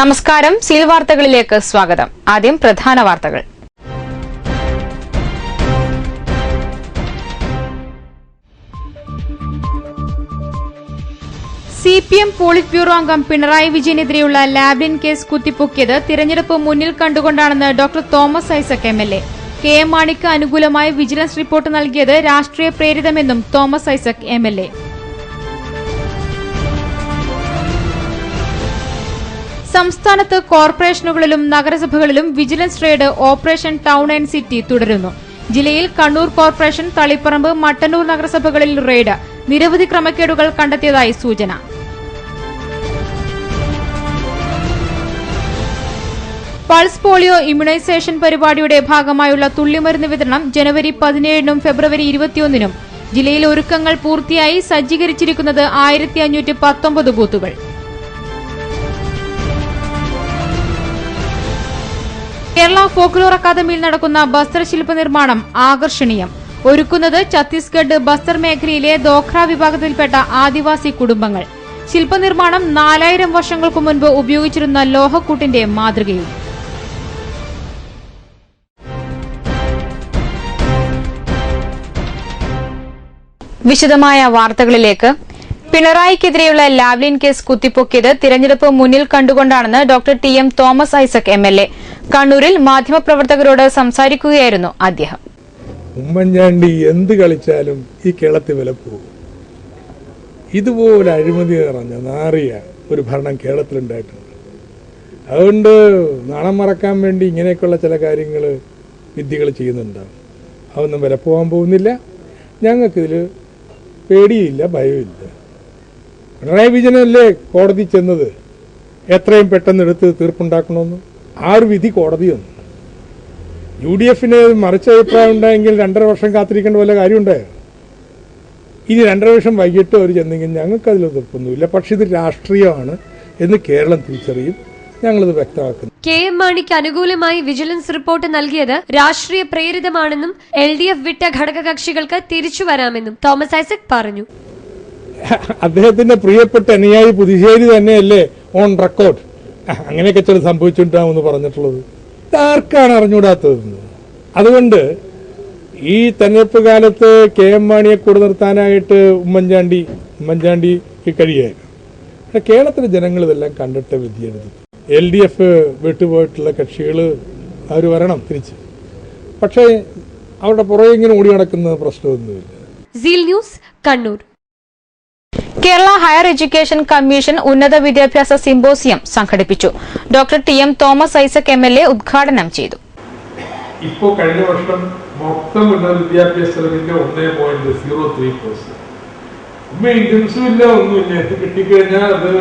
നമസ്കാരം. സീൽ വാർത്തകളിലേക്ക് സ്വാഗതം. ആദ്യം പ്രധാന വാർത്തകൾ. സിപിഎം പോളിറ്റ് ബ്യൂറോ അംഗം പിണറായി വിജയനെതിരെയുള്ള ലാവ്ലിൻ കേസ് കുത്തിപ്പൊക്കിയത് തിരഞ്ഞെടുപ്പ് മുന്നിൽ കണ്ടുകൊണ്ടാണെന്ന് doctor Thomas Isaac MLA. K M മാണിക്ക് അനുകൂലമായ വിജിലൻസ് റിപ്പോർട്ട് നൽകിയത് രാഷ്ട്രീയ പ്രേരിതമെന്നും തോമസ് ഐസക് എംഎൽഎ. സംസ്ഥാനത്ത് കോർപ്പറേഷനുകളിലും നഗരസഭകളിലും vigilance raid operation town and city തുടരുന്നു. ജില്ലയിൽ കണ്ണൂർ കോർപ്പറേഷൻ, തളിപ്പറമ്പ്, മട്ടന്നൂർ നഗരസഭകളിൽ റെയ്ഡ്. നിരവധി ക്രമക്കേടുകൾ കണ്ടെത്തിയതായി സൂചന. പൾസ് പോളിയോ ഇമ്മ്യൂണൈസേഷൻ പരിപാടിയുടെ ഭാഗമായുള്ള തുള്ളിമരുന്ന് വിതരണം ജനുവരി 17നും ഫെബ്രുവരി 21നും ജില്ലയിൽ ഒരുക്കങ്ങൾ പൂർത്തിയായി. സജ്ജീകരിച്ചിരിക്കുന്നത് 1519 ബൂത്തുകൾ. കേരള ഫോക്ലോർ അക്കാദമിയിൽ നടക്കുന്ന ബസ്തർ ശില്പനിർമ്മാണം ആകർഷണീയം. ഒരുക്കുന്നത് ഛത്തീസ്ഗഡ് ബസ്തർ മേഖലയിലെ ദോഖ്ര വിഭാഗത്തിൽപ്പെട്ട ആദിവാസി കുടുംബങ്ങൾ. ശില്പനിർമ്മാണം 4000 വർഷങ്ങൾക്കു മുൻപ് ഉപയോഗിച്ചിരുന്ന ലോഹക്കൂട്ടിന്റെ മാതൃകയും. വിശദമായ വാർത്തകളിലേക്ക്. പിണറായിക്കെതിരെയുള്ള ലാവ്ലിൻ കേസ് കുത്തിപ്പൊക്കിയത് തിരഞ്ഞെടുപ്പ് മുന്നിൽ കണ്ടുകൊണ്ടാണെന്ന് doctor T M Thomas Isaac MLA. കണ്ണൂരിൽ മാധ്യമപ്രവർത്തകരോട് സംസാരിക്കുകയായിരുന്നു അദ്ദേഹം. ഉമ്മൻചാണ്ടി എന്ത് കളിച്ചാലും ഈ കേരളത്തിൽ വില പോകും. ഇതുപോലെ അഴിമതി നിറഞ്ഞ നാറിയ ഒരു ഭരണം കേരളത്തിലുണ്ടായിട്ടുണ്ട്. അതുകൊണ്ട് നാണം മറക്കാൻ വേണ്ടി ഇങ്ങനെയൊക്കെയുള്ള ചില കാര്യങ്ങൾ വിദ്യകൾ ചെയ്യുന്നുണ്ടാവും. അതൊന്നും വില പോകാൻ പോകുന്നില്ല. ഞങ്ങൾക്കിതിൽ പേടിയില്ല, ഭയമില്ല. പിണറായി വിജയനല്ലേ കോടതി ചെന്നത് എത്രയും പെട്ടെന്ന് എടുത്ത് തീർപ്പുണ്ടാക്കണമെന്ന്. ആ ഒരു വിധി കോടതി വന്നു. UDFന് മറിച്ച അഭിപ്രായം ഉണ്ടായെങ്കിൽ 2.5 വർഷം കാത്തിരിക്കേണ്ട വല്ല കാര്യമുണ്ടായോ? ഇനി 2.5 വർഷം വൈകിട്ട് അവർ ചെന്നെങ്കിൽ ഞങ്ങൾക്ക് അതിൽ തീർപ്പൊന്നുമില്ല. പക്ഷെ ഇത് രാഷ്ട്രീയമാണ് എന്ന് കേരളം തിരിച്ചറിയും. ഞങ്ങളിത് വ്യക്തമാക്കുന്നു. കെ എം മാണിക്ക് അനുകൂലമായി വിജിലൻസ് റിപ്പോർട്ട് നൽകിയത് രാഷ്ട്രീയ പ്രേരിതമാണെന്നും LDF വിട്ട ഘടകകക്ഷികൾക്ക് തിരിച്ചു വരാമെന്നും തോമസ് ഐസക് പറഞ്ഞു. അദ്ദേഹത്തിന്റെ പ്രിയപ്പെട്ട അനുയായി പുതുശ്ശേരി തന്നെയല്ലേ ഓൺ റെക്കോർഡ് അങ്ങനെയൊക്കെ ചില സംഭവിച്ചിട്ടുണ്ടാവുമെന്ന് പറഞ്ഞിട്ടുള്ളത്. ആർക്കാണ് അറിഞ്ഞൂടാത്തതെന്ന്. അതുകൊണ്ട് ഈ തെരഞ്ഞെടുപ്പ് കാലത്ത് കെ എം മാണിയെ കൂടെ നിർത്താനായിട്ട് ഉമ്മൻചാണ്ടിക്ക് കഴിയായിരുന്നു. പക്ഷെ കേരളത്തിലെ ജനങ്ങൾ ഇതെല്ലാം കണ്ടിട്ട് വിധിയെഴുതി. LDF വിട്ടുപോയിട്ടുള്ള കക്ഷികൾ അവർ വരണം തിരിച്ച്. പക്ഷേ അവരുടെ പുറകെ ഇങ്ങനെ ഓടി നടക്കുന്ന പ്രശ്നമൊന്നുമില്ല. Seal news, Kannur. Kerala higher education commission ഉന്നത വിദ്യാഭ്യാസ സിമ്പോസിയം സംഘടിപ്പിച്ചു. Doctor T M Thomas Isaac MLA ഉദ്ഘാടനം ചെയ്തു. ഇപ്പോൾ കഴിഞ്ഞ വർഷം മൊത്തം ഉന്നത വിദ്യാഭ്യാസ ചെലവിന്റെ 1.03%. ഇന്റൻസും ഇല്ല, ഒന്നുമില്ല. ഇത് കിട്ടിക്കഴിഞ്ഞാൽ അത്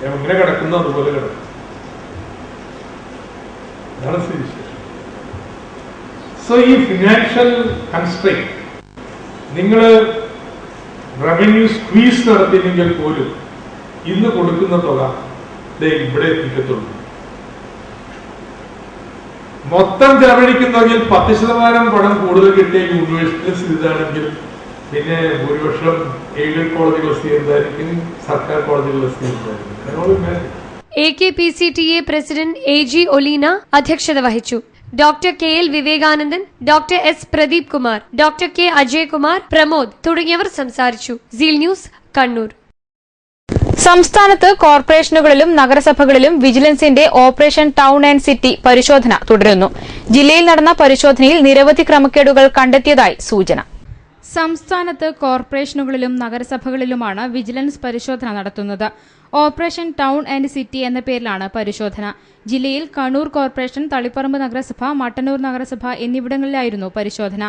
എങ്ങനെ കിടക്കുന്നു അതുപോലെ കിടക്കും. അതാണ് സ്ഥിതിവിശേഷം. സോ ഈ ഫിനാൻഷ്യൽ കൺസ്ട്രെയിന്റ് നിങ്ങൾ റവന്യൂ സ്ക്വീസ് നടത്തിയില്ലെങ്കിൽ പോലും ഇന്ന് കൊടുക്കുന്ന തുക ഇവിടെ എത്തിക്കത്തുള്ളൂ. മൊത്തം ചെലവഴിക്കുന്നെങ്കിൽ 10% പണം കൂടുതൽ കിട്ടിയ യൂണിവേഴ്സിറ്റീസ് ഇതാണെങ്കിൽ പിന്നെ ഭൂരിപക്ഷം എയ്ഡഡ് കോളേജുകൾ സ്വീകരിച്ചായിരിക്കും, സർക്കാർ കോളേജുകൾ സ്വീകരിച്ചായിരിക്കും. AKPCTA പ്രസിഡന്റ് AG ഒലീന അധ്യക്ഷത വഹിച്ചു. Doctor KL Vivekanandan, doctor S Pradeep Kumar, doctor K Ajay Kumar, Pramod തുടങ്ങിയവർ സംസാരിച്ചു. Seal news, Kannur. സംസ്ഥാനത്ത് കോർപ്പറേഷനുകളിലും നഗരസഭകളിലും വിജിലൻസിന്റെ ഓപ്പറേഷൻ ടൌൺ ആൻഡ് സിറ്റി പരിശോധന തുടരുന്നു. ജില്ലയിൽ നടന്ന പരിശോധനയിൽ നിരവധി ക്രമക്കേടുകൾ കണ്ടെത്തിയതായി സൂചന. സംസ്ഥാനത്ത് കോർപ്പറേഷനുകളിലും നഗരസഭകളിലുമാണ് വിജിലൻസ് പരിശോധന നടത്തുന്നത്. ഓപ്പറേഷൻ ടൌൺ ആൻഡ് സിറ്റി എന്ന പേരിലാണ് പരിശോധന. ജില്ലയിൽ കണ്ണൂർ കോർപ്പറേഷൻ, തളിപ്പറമ്പ് നഗരസഭ, മട്ടന്നൂർ നഗരസഭ എന്നിവിടങ്ങളിലായിരുന്നു പരിശോധന.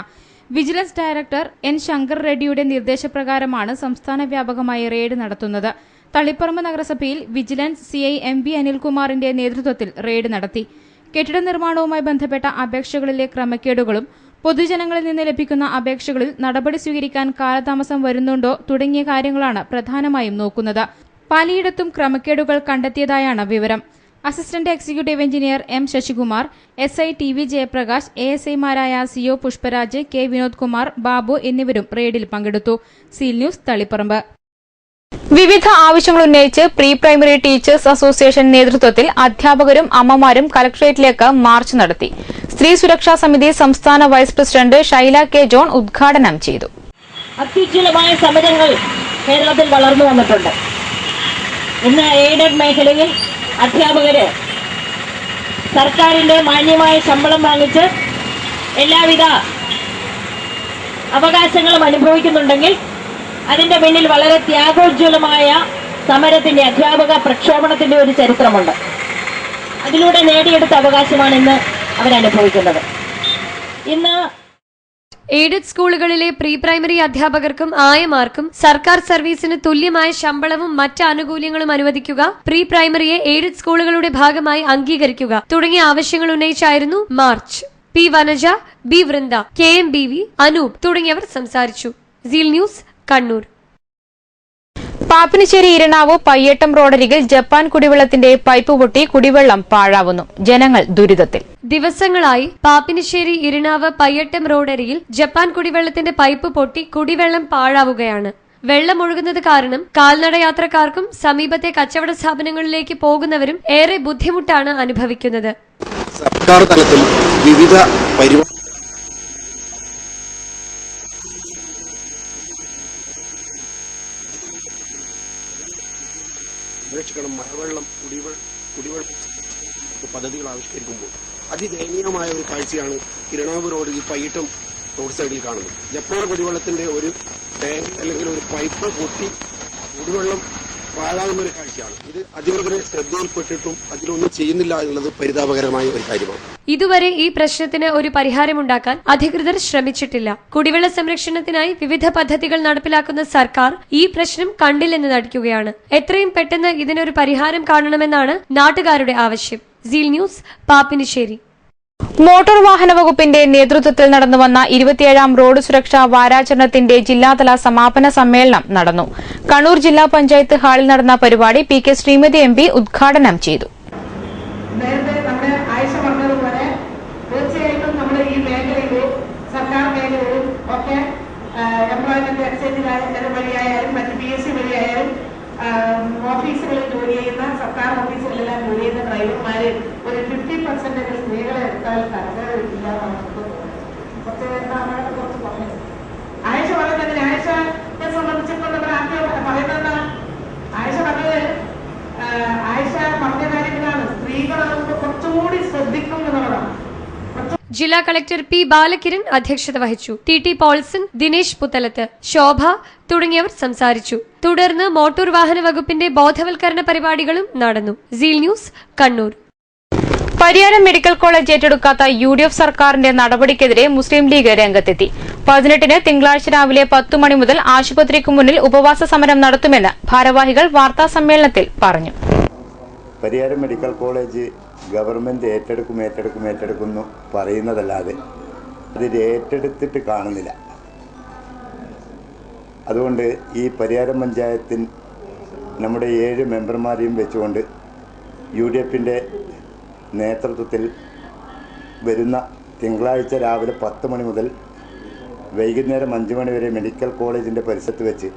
വിജിലൻസ് ഡയറക്ടർ N ശങ്കർ റെഡ്ഡിയുടെ നിർദ്ദേശപ്രകാരമാണ് സംസ്ഥാന വ്യാപകമായി റെയ്ഡ് നടത്തുന്നത്. തളിപ്പറമ്പ് നഗരസഭയിൽ വിജിലൻസ് CI MB അനിൽകുമാറിന്റെ നേതൃത്വത്തിൽ റെയ്ഡ് നടത്തി. കെട്ടിട നിർമ്മാണവുമായി ബന്ധപ്പെട്ട അപേക്ഷകളിലെ ക്രമക്കേടുകളും പൊതുജനങ്ങളിൽ നിന്ന് ലഭിക്കുന്ന അപേക്ഷകളിൽ നടപടി സ്വീകരിക്കാൻ കാലതാമസം വരുന്നുണ്ടോ തുടങ്ങിയ കാര്യങ്ങളാണ് പ്രധാനമായും നോക്കുന്നത്. പലയിടത്തും ക്രമക്കേടുകൾ കണ്ടെത്തിയതായാണ് വിവരം. Assistant executive engineer M Sasikumar, SI TV Jayaprakash, ASIമാരായ CO പുഷ്പരാജ്, K വിനോദ് കുമാർ, ബാബു എന്നിവരും റെയ്ഡിൽ പങ്കെടുത്തു. Seal news, Taliparamba. വിവിധ ആവശ്യങ്ങൾ ഉന്നയിച്ച് പ്രീ പ്രൈമറി ടീച്ചേഴ്സ് അസോസിയേഷൻ നേതൃത്വത്തിൽ അധ്യാപകരും അമ്മമാരും കലക്ടറേറ്റിലേക്ക് മാർച്ച് നടത്തി. സ്ത്രീ സുരക്ഷാ സമിതി സംസ്ഥാന vice president Shaila K John ഉദ്ഘാടനം ചെയ്തു. അത്യുജ്വലമായ സമരങ്ങൾ കേരളത്തിൽ വളർന്നു വന്നിട്ടുണ്ട്. ഇന്ന് എയ്ഡഡ് മേഖലയിൽ അധ്യാപകര് സർക്കാരിന്റെ മാന്യമായ ശമ്പളം വാങ്ങിച്ച് എല്ലാവിധ അവകാശങ്ങളും അനുഭവിക്കുന്നുണ്ടെങ്കിൽ അതിന്റെ പിന്നിൽ വളരെ ത്യാഗോജ്വലമായ സമരത്തിന്റെ അധ്യാപക പ്രക്ഷോഭണത്തിന്റെ ഒരു ചരിത്രമുണ്ട്. അതിലൂടെ നേടിയെടുത്ത അവകാശമാണ് ഇന്ന് അവരനുഭവിക്കുന്നത്. ഇന്ന് എയ്ഡഡ് സ്കൂളുകളിലെ പ്രീ പ്രൈമറി അധ്യാപകർക്കും ആയമാർക്കും സർക്കാർ സർവീസിന് തുല്യമായ ശമ്പളവും മറ്റ് ആനുകൂല്യങ്ങളും അനുവദിക്കുക, പ്രീ പ്രൈമറിയെ എയ്ഡഡ് സ്കൂളുകളുടെ ഭാഗമായി അംഗീകരിക്കുക തുടങ്ങിയ ആവശ്യങ്ങൾ ഉന്നയിച്ചായിരുന്നു march. P Vanaja, B Vrinda, K M B V, Anoop തുടങ്ങിയവർ സംസാരിച്ചു. Seal news, Kannur. പാപ്പിനിശ്ശേരി ഇരണാവ് പയ്യട്ടം റോഡരികിൽ ജപ്പാൻ കുടിവെള്ളത്തിന്റെ പൈപ്പ് പൊട്ടി കുടിവെള്ളം പാഴാവുന്നു. ജനങ്ങൾ ദുരിതത്തിൽ. ദിവസങ്ങളായി പാപ്പിനിശ്ശേരി ഇരണാവ് പയ്യട്ടം റോഡരികിൽ ജപ്പാൻ കുടിവെള്ളത്തിന്റെ പൈപ്പ് പൊട്ടി കുടിവെള്ളം പാഴാവുകയാണ്. വെള്ളം ഒഴുകുന്നത് കാരണം കാൽനട യാത്രക്കാർക്കും സമീപത്തെ കച്ചവട സ്ഥാപനങ്ങളിലേക്ക് പോകുന്നവരും ഏറെ ബുദ്ധിമുട്ടാണ് അനുഭവിക്കുന്നത്. സർക്കാർ തലത്തിൽ വിവിധ മഴവെള്ളം കുടിവെള്ള പദ്ധതികൾ ആവിഷ്കരിക്കുമ്പോൾ അതിദയനീയമായ ഒരു കാഴ്ചയാണ് ഇരണാവ് റോഡ് ഈ പയ്യട്ടം റോഡ് സൈഡിൽ കാണുന്നത്. ജപ്പാൻ കുടിവെള്ളത്തിന്റെ ഒരു ടാങ്ക് അല്ലെങ്കിൽ ഒരു പൈപ്പ് പൊട്ടി കുടിവെള്ളം പാഴാകുന്ന ഒരു കാഴ്ചയാണ്. ഇത് അധികൃതരെ ശ്രദ്ധയിൽപ്പെട്ടിട്ടും അതിലൊന്നും ചെയ്യുന്നില്ല എന്നുള്ളത് പരിതാപകരമായ ഒരു കാര്യമാണ്. ഇതുവരെ ഈ പ്രശ്നത്തിന് ഒരു പരിഹാരമുണ്ടാക്കാൻ അധികൃതർ ശ്രമിച്ചിട്ടില്ല. കുടിവെള്ള സംരക്ഷണത്തിനായി വിവിധ പദ്ധതികൾ നടപ്പിലാക്കുന്ന സർക്കാർ ഈ പ്രശ്നം കണ്ടില്ലെന്ന് നടിക്കുകയാണ്. എത്രയും പെട്ടെന്ന് ഇതിനൊരു പരിഹാരം കാണണമെന്നാണ് നാട്ടുകാരുടെ ആവശ്യം. Seal news, Pappinisseri. മോട്ടോർ വാഹന വകുപ്പിന്റെ നേതൃത്വത്തിൽ നടന്നുവന്ന 27ാം റോഡ് സുരക്ഷാ വാരാചരണത്തിന്റെ ജില്ലാതല സമാപന സമ്മേളനം നടന്നു. കണ്ണൂർ ജില്ലാ പഞ്ചായത്ത് ഹാളിൽ നടന്ന പരിപാടി P K Shrimati M P ഉദ്ഘാടനം ചെയ്തു. നേരത്തെ നമ്മുടെ ആയിഷ പറഞ്ഞതുപോലെ തീർച്ചയായിട്ടും നമ്മൾ ഈ മേഖലയിലും സർക്കാർ മേഖലയിലും ഒക്കെ എംപ്ലോയ്മെന്റ് എക്സ്ചേഞ്ച് വഴിയായാലും മറ്റ് PSC വഴിയായാലും ഓഫീസുകളിൽ ജോലി ചെയ്യുന്ന സർക്കാർ ഓഫീസുകളിലെല്ലാം ജോലി ചെയ്യുന്ന ഡ്രൈവർമാര് ഒരു 50% സ്ത്രീകളെ എടുത്താൽ കരകയറിയില്ല. കുറച്ച് പറഞ്ഞത് ആയിഷ പറഞ്ഞതിന് ആയിഷയെ സംബന്ധിച്ചിടത്തോളം നമ്മൾ ആദ്യം പറയുന്നത് ആയിഷ പറഞ്ഞത് ആയിഷ പറഞ്ഞ കാര്യങ്ങളാണ്. സ്ത്രീകളാകുമ്പോൾ കുറച്ചുകൂടി ശ്രദ്ധിക്കും എന്നുള്ളതാണ്. ജില്ലാ കളക്ടർ പി ബാലകിരൺ അധ്യക്ഷത വഹിച്ചു. ടി പോൾസൺ, ദിനേശ് പുത്തലത്ത്, ശോഭ തുടങ്ങിയവർ സംസാരിച്ചു. തുടർന്ന് മോട്ടോർ വാഹന വകുപ്പിന്റെ ബോധവൽക്കരണ പരിപാടികളും നടന്നു. Seal news, Kannur. Pariyaram medical college ഏറ്റെടുക്കാത്ത UDF സർക്കാരിന്റെ നടപടിക്കെതിരെ മുസ്ലിം ലീഗ് രംഗത്തെത്തി. 18-ന് തിങ്കളാഴ്ച രാവിലെ 10 മണി മുതൽ ആശുപത്രിക്ക് മുന്നിൽ ഉപവാസ സമരം നടത്തുമെന്ന് ഭാരവാഹികൾ വാർത്താസമ്മേളനത്തിൽ പറഞ്ഞു. പരിയാരം മെഡിക്കൽ കോളേജ് ഗവൺമെൻറ് ഏറ്റെടുക്കുന്നു പറയുന്നതല്ലാതെ അതിൽ ഏറ്റെടുത്തിട്ട് കാണുന്നില്ല. അതുകൊണ്ട് ഈ പരിയാരം പഞ്ചായത്തിൽ നമ്മുടെ 7 മെമ്പർമാരെയും വെച്ചുകൊണ്ട് UDFിൻ്റെ നേതൃത്വത്തിൽ വരുന്ന തിങ്കളാഴ്ച രാവിലെ 10 മണി മുതൽ വൈകുന്നേരം 5 മണി വരെ മെഡിക്കൽ കോളേജിൻ്റെ പരിസരത്ത് വെച്ച്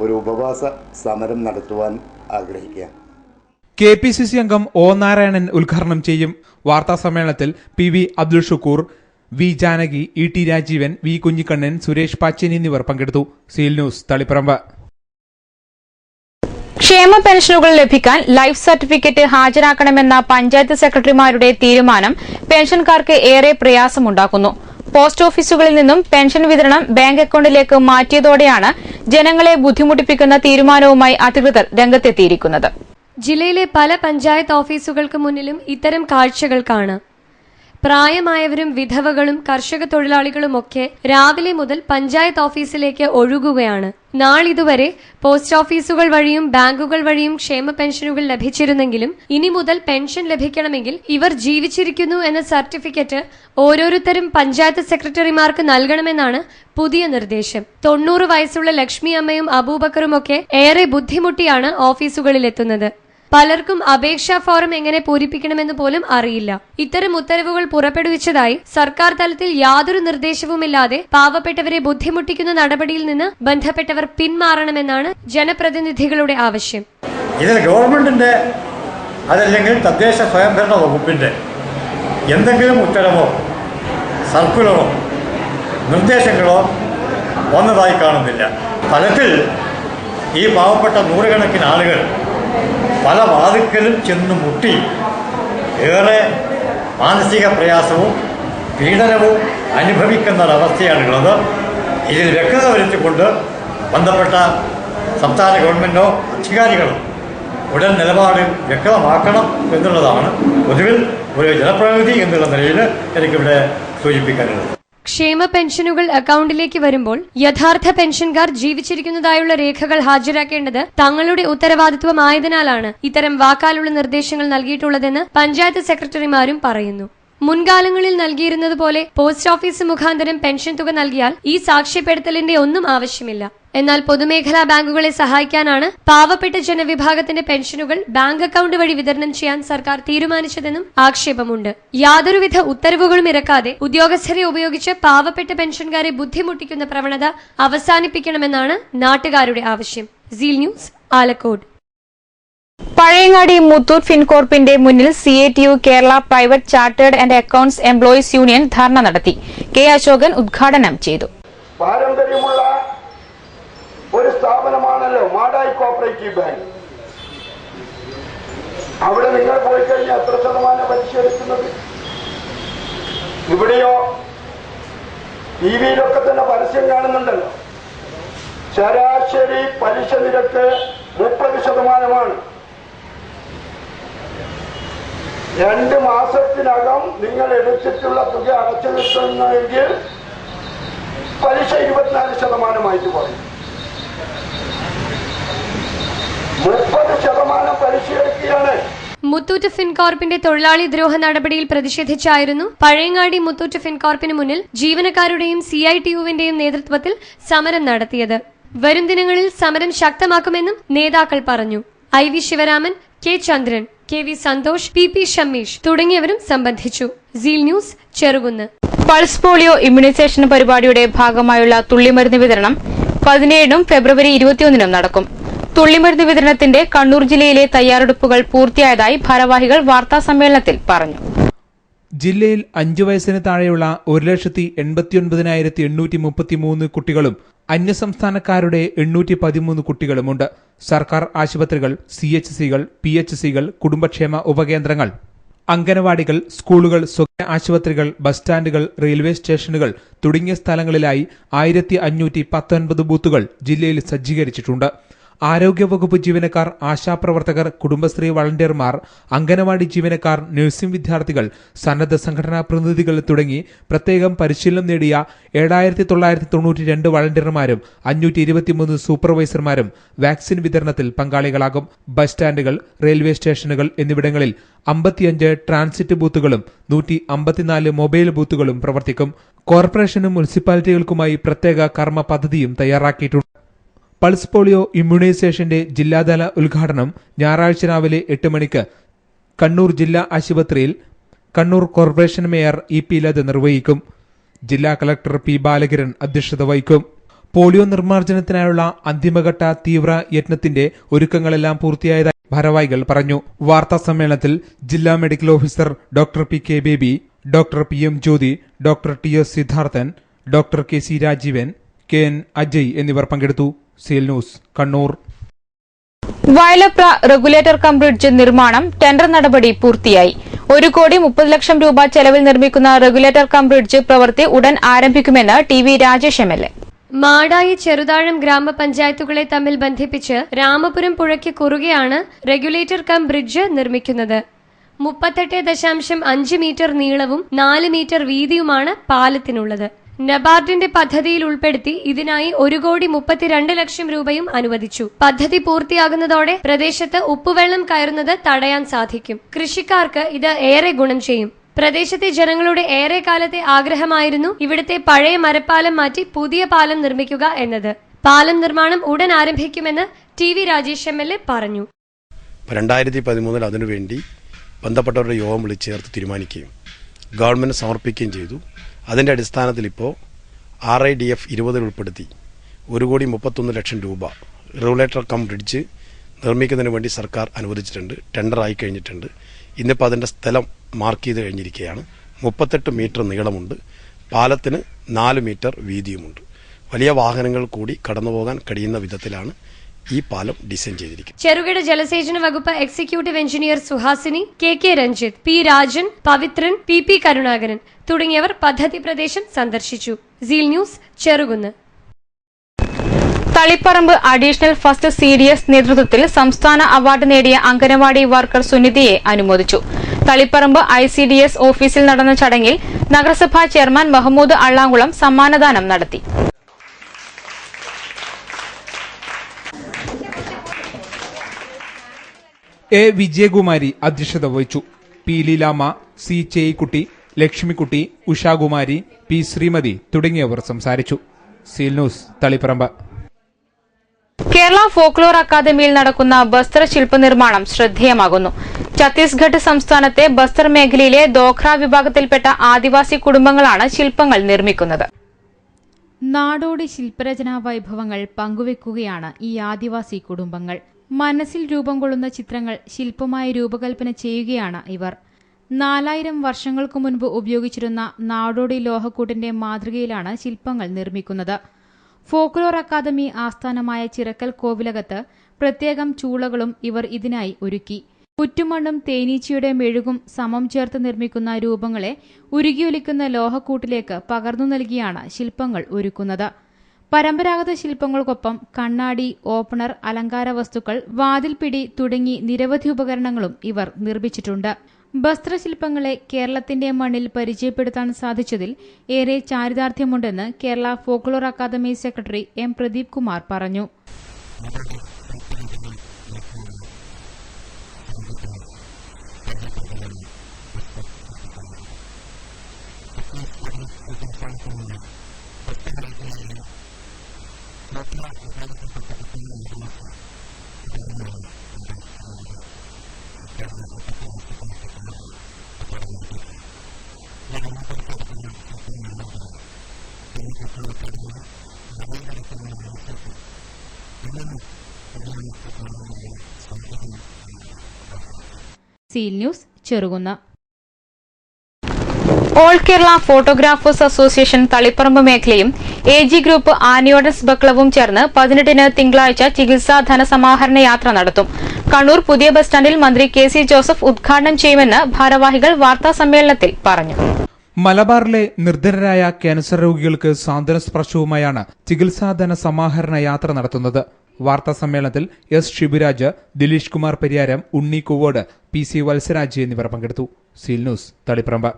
ഒരു ഉപവാസ സമരം നടത്തുവാൻ ആഗ്രഹിക്കുകയാണ്. KPCC അംഗം ഒ നാരായണൻ ഉദ്ഘാടനം ചെയ്യും. വാർത്താസമ്മേളനത്തിൽ PV Abdul Shukkur, V Janaki, ET Rajeevan, V Kunhikannan, Suresh Pacheni എന്നിവർ പങ്കെടുത്തു. Seal news, Taliparamba. ക്ഷേമ പെൻഷനുകൾ ലഭിക്കാൻ ലൈഫ് സർട്ടിഫിക്കറ്റ് ഹാജരാക്കണമെന്ന പഞ്ചായത്ത് സെക്രട്ടറിമാരുടെ തീരുമാനം പെൻഷൻകാർക്ക് ഏറെ പ്രയാസമുണ്ടാക്കുന്നു. പോസ്റ്റ് ഓഫീസുകളിൽ നിന്നും പെൻഷൻ വിതരണം ബാങ്ക് അക്കൌണ്ടിലേക്ക് മാറ്റിയതോടെയാണ് ജനങ്ങളെ ബുദ്ധിമുട്ടിപ്പിക്കുന്ന തീരുമാനവുമായി അധികൃതർ രംഗത്തെത്തിയിരിക്കുന്നത്. ജില്ലയിലെ പല പഞ്ചായത്ത് ഓഫീസുകൾക്ക് മുന്നിലും ഇത്തരം കാഴ്ചകൾ കാണാം. പ്രായമായവരും വിധവകളും കർഷക തൊഴിലാളികളുമൊക്കെ രാവിലെ മുതൽ പഞ്ചായത്ത് ഓഫീസിലേക്ക് ഒഴുകുകയാണ്. നാളിതുവരെ പോസ്റ്റ് ഓഫീസുകൾ വഴിയും ബാങ്കുകൾ വഴിയും ക്ഷേമ പെൻഷനുകൾ ലഭിച്ചിരുന്നെങ്കിലും ഇനി മുതൽ പെൻഷൻ ലഭിക്കണമെങ്കിൽ ഇവർ ജീവിച്ചിരിക്കുന്നു എന്ന സർട്ടിഫിക്കറ്റ് ഓരോരുത്തരും പഞ്ചായത്ത് സെക്രട്ടറിമാർക്ക് നൽകണമെന്നാണ് പുതിയ നിർദ്ദേശം. 90 വയസ്സുള്ള ലക്ഷ്മി അമ്മയും അബൂബക്കറുമൊക്കെ ഏറെ ബുദ്ധിമുട്ടിയാണ് ഓഫീസുകളിലെത്തുന്നത്. പലർക്കും അപേക്ഷാ ഫോറം എങ്ങനെ പൂരിപ്പിക്കണമെന്ന് പോലും അറിയില്ല. ഇത്തരം ഉത്തരവുകൾ പുറപ്പെടുവിച്ചതായി സർക്കാർ തലത്തിൽ യാതൊരു നിർദ്ദേശവുമില്ലാതെ പാവപ്പെട്ടവരെ ബുദ്ധിമുട്ടിക്കുന്ന നടപടിയിൽ നിന്ന് ബന്ധപ്പെട്ടവർ പിന്മാറണമെന്നാണ് ജനപ്രതിനിധികളുടെ ആവശ്യം. ഇതിൽ ഗവൺമെന്റിന്റെ അതല്ലെങ്കിൽ തദ്ദേശ സ്വയംഭരണ വകുപ്പിന്റെ എന്തെങ്കിലും ഉത്തരവോ സർക്കുലറോ നിർദ്ദേശങ്ങളോ വന്നതായി കാണുന്നില്ല. ഫലത്തിൽ ഈ പാവപ്പെട്ട നൂറുകണക്കിന് ആളുകൾ പല വാതിൽക്കലും ചെന്ന് മുട്ടി ഏറെ മാനസിക പ്രയാസവും പീഡനവും അനുഭവിക്കുന്ന ഒരവസ്ഥയാണുള്ളത്. ഇതിൽ വ്യക്തത വരുത്തിക്കൊണ്ട് ബന്ധപ്പെട്ട സംസ്ഥാന ഗവൺമെൻറ്റോ അധികാരികളോ ഉടൻ നിലപാട് വ്യക്തമാക്കണം എന്നുള്ളതാണ് പൊതുവിൽ ഒരു ജനപ്രതിനിധി എന്നുള്ള നിലയിൽ എനിക്കിവിടെ സൂചിപ്പിക്കാനുള്ളത്. ക്ഷേമ പെൻഷനുകൾ അക്കൗണ്ടിലേക്ക് വരുമ്പോൾ യഥാർത്ഥ പെൻഷൻകാർ ജീവിച്ചിരിക്കുന്നതായുള്ള രേഖകൾ ഹാജരാക്കേണ്ടത് തങ്ങളുടെ ഉത്തരവാദിത്വമായതിനാലാണ് ഇത്തരം വാക്കാലുള്ള നിർദ്ദേശങ്ങൾ നൽകിയിട്ടുള്ളതെന്ന് പഞ്ചായത്ത് സെക്രട്ടറിമാരും പറയുന്നു. മുൻകാലങ്ങളിൽ നൽകിയിരുന്നതുപോലെ പോസ്റ്റ് ഓഫീസ് മുഖാന്തരം പെൻഷൻ തുക നൽകിയാൽ ഈ സാക്ഷ്യപ്പെടുത്തലിന്റെ ഒന്നും ആവശ്യമില്ല. എന്നാൽ പൊതുമേഖലാ ബാങ്കുകളെ സഹായിക്കാനാണ് പാവപ്പെട്ട ജനവിഭാഗത്തിന്റെ പെൻഷനുകൾ ബാങ്ക് അക്കൗണ്ട് വഴി വിതരണം ചെയ്യാൻ സർക്കാർ തീരുമാനിച്ചതെന്നും ആക്ഷേപമുണ്ട്. യാതൊരുവിധ ഉത്തരവുകളും ഇറക്കാതെ ഉദ്യോഗസ്ഥരെ ഉപയോഗിച്ച് പാവപ്പെട്ട പെൻഷൻകാരെ ബുദ്ധിമുട്ടിക്കുന്ന പ്രവണത അവസാനിപ്പിക്കണമെന്നാണ് നാട്ടുകാരുടെ ആവശ്യം. Seal news, Alakode. പഴയങ്ങാടി മുത്തൂറ്റ് ഫിൻകോർപ്പിന്റെ മുന്നിൽ CATU Kerala private chartered and accounts employees union dharna നടത്തി. കെ അശോകൻ ഉദ്ഘാടനം ചെയ്തു. പാരമ്പര്യമുള്ള ഒരു സ്ഥാപനമാണല്ലോ മാടായി കോപ്പറേറ്റീവ് ബാങ്ക്. അവിടെ നിങ്ങൾ പോയി കഴിഞ്ഞാൽ എത്ര ശതമാനം പലിശ എടുക്കുന്നത്? ഇവിടെയോ ടിവിയിലൊക്കെ തന്നെ പരസ്യം കാണുന്നുണ്ടല്ലോ. ശരാശരി പലിശ നിരക്ക് 30%. 2 മാസത്തിനകം നിങ്ങൾ എടുത്തിട്ടുള്ള തുക അടച്ചു നിൽക്കുന്നെങ്കിൽ പലിശ 24% പറയും. 30% പലിശ എടുക്കുകയാണ്. മുത്തൂറ്റ് ഫിൻകോർപ്പിന്റെ തൊഴിലാളി ദ്രോഹ നടപടിയിൽ പ്രതിഷേധിച്ചായിരുന്നു പഴയങ്ങാടി മുത്തൂറ്റ് ഫിൻകോർപ്പിന് മുന്നിൽ ജീവനക്കാരുടെയും CITUവിന്റെയും നേതൃത്വത്തിൽ സമരം നടത്തിയത്. വരും ദിനങ്ങളിൽ സമരം ശക്തമാക്കുമെന്നും നേതാക്കൾ പറഞ്ഞു. IV ശിവരാമൻ, K ചന്ദ്രൻ, KV സന്തോഷ്, PP ഷമീഷ് തുടങ്ങിയവരും സംബന്ധിച്ചു. Seal news, Cherukunnu. Pulse polio immunisation പരിപാടിയുടെ ഭാഗമായുള്ള തുള്ളിമരുന്ന് വിതരണം 17-നും ഫെബ്രുവരി 21-നും നടക്കും. തുള്ളിമരുന്ന് വിതരണത്തിന്റെ കണ്ണൂർ ജില്ലയിലെ തയ്യാറെടുപ്പുകൾ പൂർത്തിയായതായി ഭാരവാഹികൾ വാർത്താസമ്മേളനത്തിൽ പറഞ്ഞു. ജില്ലയിൽ 5 വയസ്സിന് താഴെയുള്ള 1,89,833 കുട്ടികളും അന്യസംസ്ഥാനക്കാരുടെ 813 കുട്ടികളുമുണ്ട്. സർക്കാർ ആശുപത്രികൾ, CHCകൾ, PHCകൾ, കുടുംബക്ഷേമ ഉപകേന്ദ്രങ്ങൾ, അംഗനവാടികൾ, സ്കൂളുകൾ, സ്വകാര്യ ആശുപത്രികൾ, ബസ് സ്റ്റാൻഡുകൾ, റെയിൽവേ സ്റ്റേഷനുകൾ തുടങ്ങിയ സ്ഥലങ്ങളിലായി 1519 ബൂത്തുകൾ ജില്ലയിൽ സജ്ജീകരിച്ചിട്ടുണ്ട്. ആരോഗ്യവകുപ്പ് ജീവനക്കാർ, ആശാപ്രവർത്തകർ, കുടുംബശ്രീ വളണ്ടിയർമാർ, അംഗനവാടി ജീവനക്കാർ, നഴ്സിംഗ് വിദ്യാർത്ഥികൾ, സന്നദ്ധ സംഘടനാ പ്രതിനിധികൾ തുടങ്ങി പ്രത്യേകം പരിശീലനം നേടിയ 7992 വളണ്ടിയർമാരും 523 സൂപ്പർവൈസർമാരും വാക്സിൻ വിതരണത്തിൽ പങ്കാളികളാകും. ബസ് സ്റ്റാൻഡുകൾ, റെയിൽവേ സ്റ്റേഷനുകൾ എന്നിവിടങ്ങളിൽ 55 ട്രാൻസിറ്റ് ബൂത്തുകളും 154 മൊബൈൽ ബൂത്തുകളും പ്രവർത്തിക്കും. കോർപ്പറേഷനും മുനിസിപ്പാലിറ്റികൾക്കുമായി പ്രത്യേക കർമ്മ പദ്ധതിയും തയ്യാറാക്കിയിട്ടുണ്ട്. പൾസ് പോളിയോ ഇമ്മ്യൂണൈസേഷന്റെ ജില്ലാതല ഉദ്ഘാടനം ഞായറാഴ്ച രാവിലെ 8 മണിക്ക് കണ്ണൂർ ജില്ലാ ആശുപത്രിയിൽ Kannur corporation mayor EP Latha നിർവഹിക്കും. ജില്ലാ കളക്ടർ P ബാലകിരൺ അധ്യക്ഷത വഹിക്കും. പോളിയോ നിർമ്മാർജ്ജനത്തിനായുള്ള അന്തിമഘട്ട തീവ്ര യത്നത്തിന്റെ ഒരുക്കങ്ങളെല്ലാം പൂർത്തിയായതായി ഭാരവാഹികൾ പറഞ്ഞു. വാർത്താ സമ്മേളനത്തിൽ ജില്ലാ medical officer doctor PK Baby, doctor PM Jyothi, doctor TS Siddharthan, doctor KC Rajeevan, KN Ajay എന്നിവർ പങ്കെടുത്തു. Seal news, Kannur. Vayalapra regulator cum bridge നിർമ്മാണം ടെൻഡർ നടപടി പൂർത്തിയായി. 1,30,00,000 രൂപ ചെലവിൽ നിർമ്മിക്കുന്ന റെഗുലേറ്റർ കം ബ്രിഡ്ജ് പ്രവൃത്തി ഉടൻ ആരംഭിക്കുമെന്ന് TV രാജേഷ് MLA. മാടായി, ചെറുതാഴം ഗ്രാമപഞ്ചായത്തുകളെ തമ്മിൽ ബന്ധിപ്പിച്ച് രാമപുരം പുഴയ്ക്ക് കുറുകെയാണ് റെഗുലേറ്റർ കം ബ്രിഡ്ജ് നിർമ്മിക്കുന്നത്. 38.5 മീറ്റർ നീളവും 4 മീറ്റർ വീതിയുമാണ് പാലത്തിനുള്ളത്. നബാർഡിന്റെ പദ്ധതിയിൽ ഉൾപ്പെടുത്തി ഇതിനായി 1,32,00,000 രൂപയും അനുവദിച്ചു. പദ്ധതി പൂർത്തിയാകുന്നതോടെ പ്രദേശത്ത് ഉപ്പുവെള്ളം കയറുന്നത് തടയാൻ സാധിക്കും. കൃഷിക്കാർക്ക് ഇത് ഏറെ ഗുണം ചെയ്യും. പ്രദേശത്തെ ജനങ്ങളുടെ ഏറെ കാലത്തെ ആഗ്രഹമായിരുന്നു ഇവിടുത്തെ പഴയ മരപ്പാലം മാറ്റി പുതിയ പാലം നിർമ്മിക്കുക എന്നത്. പാലം നിർമ്മാണം ഉടൻ ആരംഭിക്കുമെന്ന് TV രാജേഷ് MLA പറഞ്ഞു. അപ്പോൾ 2013 അതിനുവേണ്ടി ബന്ധപ്പെട്ടവരുടെ യോഗം വിളിച്ച് ചേർത്ത് തീരുമാനിക്കുകയും ഗവൺമെൻറ് സമർപ്പിക്കുകയും ചെയ്തു. അതിൻ്റെ അടിസ്ഥാനത്തിൽ ഇപ്പോൾ RIDF 20 ഉൾപ്പെടുത്തി 1,31,00,000 രൂപ റെഗുലേറ്റർ കം ബ്രിഡ്ജ് നിർമ്മിക്കുന്നതിന് വേണ്ടി സർക്കാർ അനുവദിച്ചിട്ടുണ്ട്. ടെൻഡറായി കഴിഞ്ഞിട്ടുണ്ട്. ഇന്നിപ്പോൾ അതിൻ്റെ സ്ഥലം മാർക്ക് ചെയ്ത് കഴിഞ്ഞിരിക്കുകയാണ്. 38 മീറ്റർ നീളമുണ്ട്. പാലത്തിന് 4 മീറ്റർ വീതിയുമുണ്ട്. വലിയ വാഹനങ്ങൾ കൂടി കടന്നുപോകാൻ കഴിയുന്ന വിധത്തിലാണ് ഈ പാലം ഡിസൈൻ ചെയ്തിരിക്കുന്നത്. ചെറുകിട ജലസേചന വകുപ്പ് executive engineer Suhasini, KK Ranjith, P Rajan, Pavithran, PP Karunakaran തുടങ്ങിയവർ പദ്ധതി പ്രദേശം സന്ദർശിച്ചു. Seal news, Cherukunnu. Taliparamba additional first CDS നേതൃത്വത്തിൽ സംസ്ഥാന അവാർഡ് നേടിയ അംഗനവാടി വർക്കർ സുനിതയെ അനുമോദിച്ചു. തളിപ്പറമ്പ് ICDS ഓഫീസിൽ നടന്ന ചടങ്ങിൽ നഗരസഭാ ചെയർമാൻ മഹമ്മൂദ് അള്ളാങ്കുളം സമ്മാനദാനം നടത്തി. A വിജയകുമാരി അധ്യക്ഷത വഹിച്ചു. P Leelamma, C ചേയിക്കുട്ടി, Lakshmikutty, Ushakumari, P Shrimati തുടങ്ങിയവർ സംസാരിച്ചു. Seal news, Taliparamba. Kerala folklore അക്കാദമിയിൽ നടക്കുന്ന ബസ്തർ ശില്പനിർമ്മാണം ശ്രദ്ധേയമാകുന്നു. ഛത്തീസ്ഗഡ് സംസ്ഥാനത്തെ ബസ്തർ മേഖലയിലെ ദോഖ്ര വിഭാഗത്തിൽപ്പെട്ട ആദിവാസി കുടുംബങ്ങളാണ് ശില്പങ്ങൾ നിർമ്മിക്കുന്നത്. നാടോടി ശില്പരചനാ വൈഭവങ്ങൾ പങ്കുവെക്കുകയാണ് ഈ ആദിവാസി കുടുംബങ്ങൾ. മനസ്സിൽ രൂപം കൊള്ളുന്ന ചിത്രങ്ങൾ ശില്പമായി രൂപകൽപ്പന ചെയ്യുകയാണ് ഇവർ. 4000 വർഷങ്ങൾക്കു മുൻപ് ഉപയോഗിച്ചിരുന്ന നാടോടി ലോഹക്കൂട്ടിന്റെ മാതൃകയിലാണ് ശില്പങ്ങൾ നിർമ്മിക്കുന്നത്. ഫോക്ലോർ അക്കാദമി ആസ്ഥാനമായ ചിറക്കൽ കോവിലകത്ത് പ്രത്യേകം ചൂളകളും ഇവർ ഇതിനായി ഒരുക്കി. പുറ്റുമണ്ണും തേനീച്ചയുടെ മെഴുകും സമം ചേർത്ത് നിർമ്മിക്കുന്ന രൂപങ്ങളെ ഉരുകിയൊലിക്കുന്ന ലോഹക്കൂട്ടിലേക്ക് പകർന്നു നൽകിയാണ് ശില്പങ്ങൾ ഒരുക്കുന്നത്. പരമ്പരാഗത ശില്പങ്ങൾക്കൊപ്പം കണ്ണാടി, ഓപ്പണർ, അലങ്കാര വസ്തുക്കൾ, വാതിൽപ്പിടി തുടങ്ങി നിരവധി ഉപകരണങ്ങളും ഇവർ നിർമ്മിച്ചിട്ടുണ്ട്. വസ്ത്രശില്പങ്ങളെ കേരളത്തിന്റെ മണ്ണിൽ പരിചയപ്പെടുത്താൻ സാധിച്ചതിൽ ഏറെ ചാരിതാർത്ഥ്യമുണ്ടെന്ന് Kerala folklore academy secretary M. Pradeep Kumar പറഞ്ഞു. Seal news, Cherukunnu. All Kerala photographers association Taliparamba മേഖലയും AG ഗ്രൂപ്പ് ആനിയോഡൻസ് ബക്ലവും ചേർന്ന് 18-ന് തിങ്കളാഴ്ച ചികിത്സാ ധനസമാഹരണ യാത്ര നടത്തും. കണ്ണൂർ പുതിയ ബസ് സ്റ്റാൻഡിൽ മന്ത്രി KC ജോസഫ് ഉദ്ഘാടനം ചെയ്യുമെന്ന് ഭാരവാഹികൾ വാർത്താസമ്മേളനത്തിൽ പറഞ്ഞു. മലബാറിലെ നിർധനരായ ക്യാൻസർ രോഗികൾക്ക് സാന്ത്വന സ്പർശവുമായാണ് ചികിത്സാധന സമാഹരണ യാത്ര നടത്തുന്നത്. വാർത്താസമ്മേളനത്തിൽ S. ഷിബുരാജ്, ദിലീഷ് കുമാർ പരിയാരം, ഉണ്ണി കുവോട്, PC വത്സരാജ് എന്നിവർ പങ്കെടുത്തു. Seal news, Taliparamba.